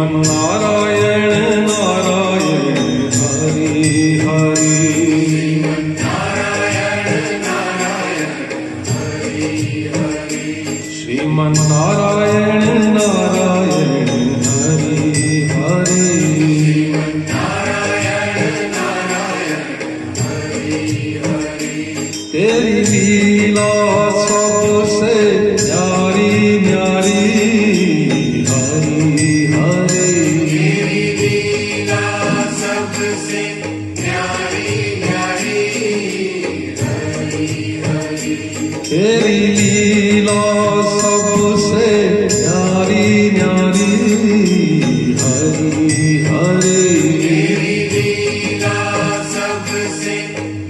નારાયણ નારાયણ હરિ હરિ શ્રીમન નારાયણ નારાયણ હરિ હરિ તેરી લીલા सबसे न्यारी न्यारी हरि हरि लीला सबसे न्यारी न्यारी हरि हरि तेरी लीला सबसे न्यारी न्यारी हरि हरि लीला सबसे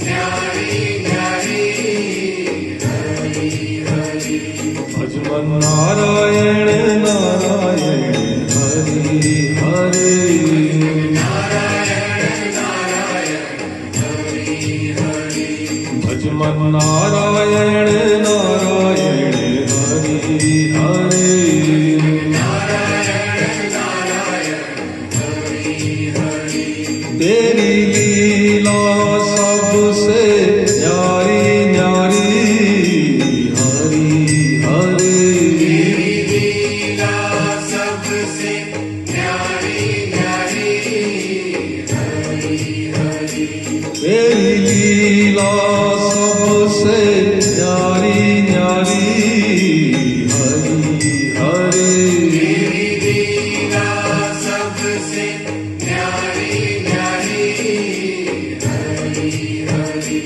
न्यारी न्यारी भजमन नारायण नारायण हरि हरि नारायण नारायण हरि हरि भजमन नारायण नारायण हरि हरि नारायण नारायण हरि हरि तेरी लीला सबसे न्यारी न्यारी हरि हरि लीला सबसे न्यारी न्यारी हरि हरि तेरी लीला सबसे न्यारी न्यारी हरि हरि लीला सबसे न्यारी न्यारी हरि हरि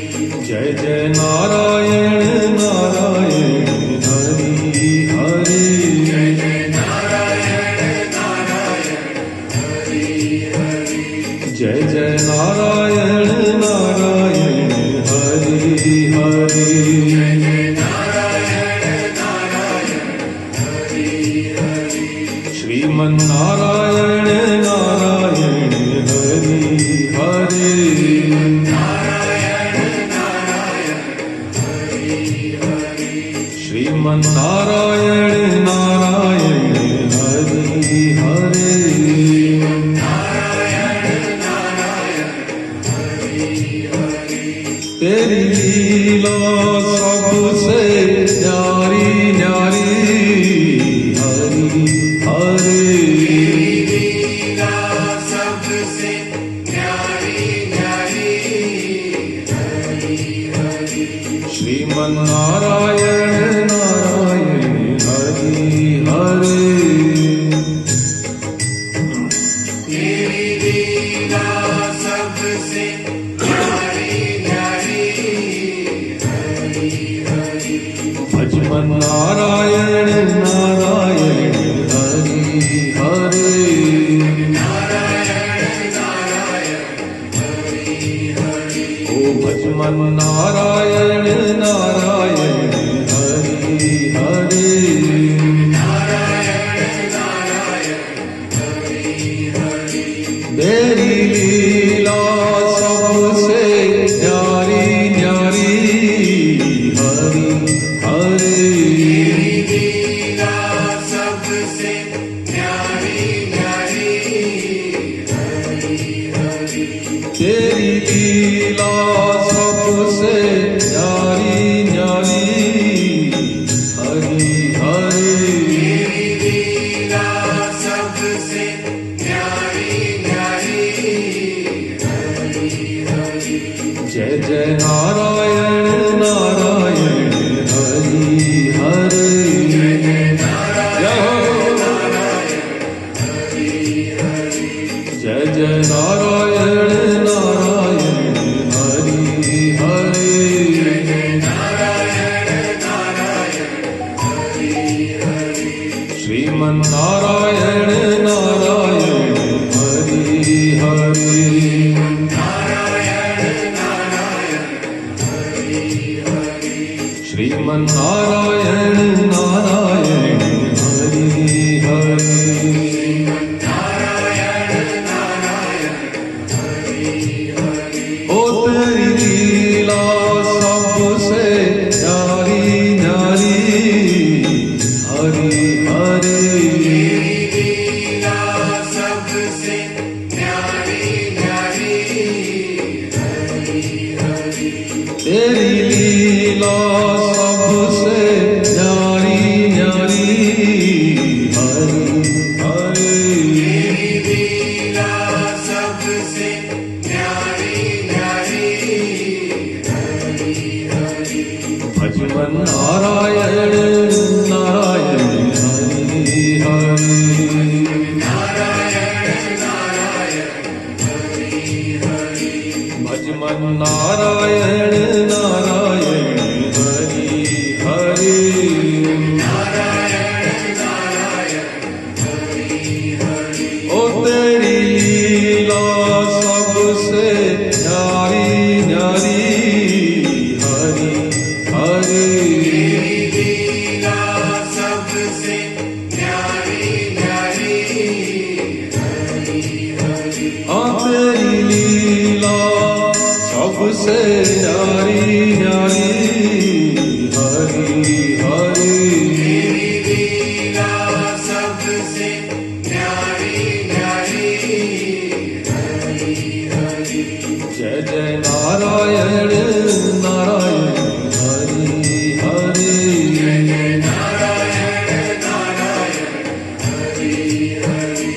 जय जय नारायण नारायण हरि हरि जय जय नारायण नारायण हरि हरि जय जय नारायण नारायण हरि हरि जय जय नारायण नारायण हरि हरि श्रीमन नारायण नारायण हरि हरि नारायण नारायण हरि हरि श्रीमन नारायण नारायण हरि हरि नारायण नारायण हरि हरि तेरी लीला सबसे न्यारी न्यारी हरि हरि लीला सबसे न्यारी न्यारी हरि हरि श्रीमन नारायण नारायण हरि हरि तेरी लीला सबसे न्यारी न्यारी हरि हरि भजमन नारायण नारायण हरि हरि नारायण नारायण हरि हरि ओ भजमन नारायण नारायण हरि हरि नारायण नारायण हरि हरि तेरी लीला सबसे न्यारी न्यारी हरि हरि लीला सबसे न्यारी न्यारी हरि हरि तेरी लीला सबसे न्यारी न्यारी हरि हरि लीला सबसे न्यारी न्यारी हरि हरि जय जय नारायण नारायण हरि हरि जय जय जय हो। नारायण हरि हरि जय जय नारायण नारायण हरि हरि जय जय नारायण नारायण हरि हरि श्रीमन नारायण नारायण हरि हरि नारायण नारायण हरि हरि श्रीमन नारायण नारायण हरि हरि नारायण नारायण हरि हरि ओ तेरी लीला सबसे न्यारी न्यारी हरि हरि लीला तेरी लीला सबसे न्यारी न्यारी हरि हरि तेरी लीला सबसे न्यारी न्यारी हरि हरि भजमन नारायण नारायण हरि हरि नारायण नारायण हरि हरि भजमन नारायण नारायण हरि हरि नारायण नारायण हरि हरि ओ तेरी लीला सबसे न्यारी न्यारी हरि हरि तेरी लीला सबसे न्यारी न्यारी हरि हरि हाँ तेरी लीला सबसे न्यारी न्यारी हरि हरि तेरी लीला सबसे न्यारी न्यारी हरि हरि जय जय नारायण नारायण हरि हरि जय जय नारायण नारायण हरि हरि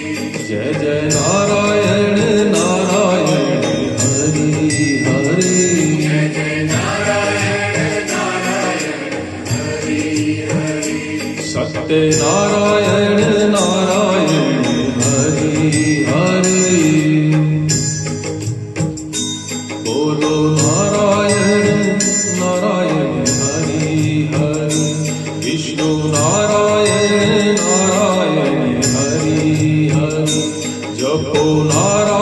जय जय नारायण नारायण हरि हरि जय जय नारायण नारायण हरि हरि सत्य नारायण नारायण हरि हरि बोलो नारायण नारायण हरि हरि विष्णु नारायण नारायण हरि हरि जपो नारायण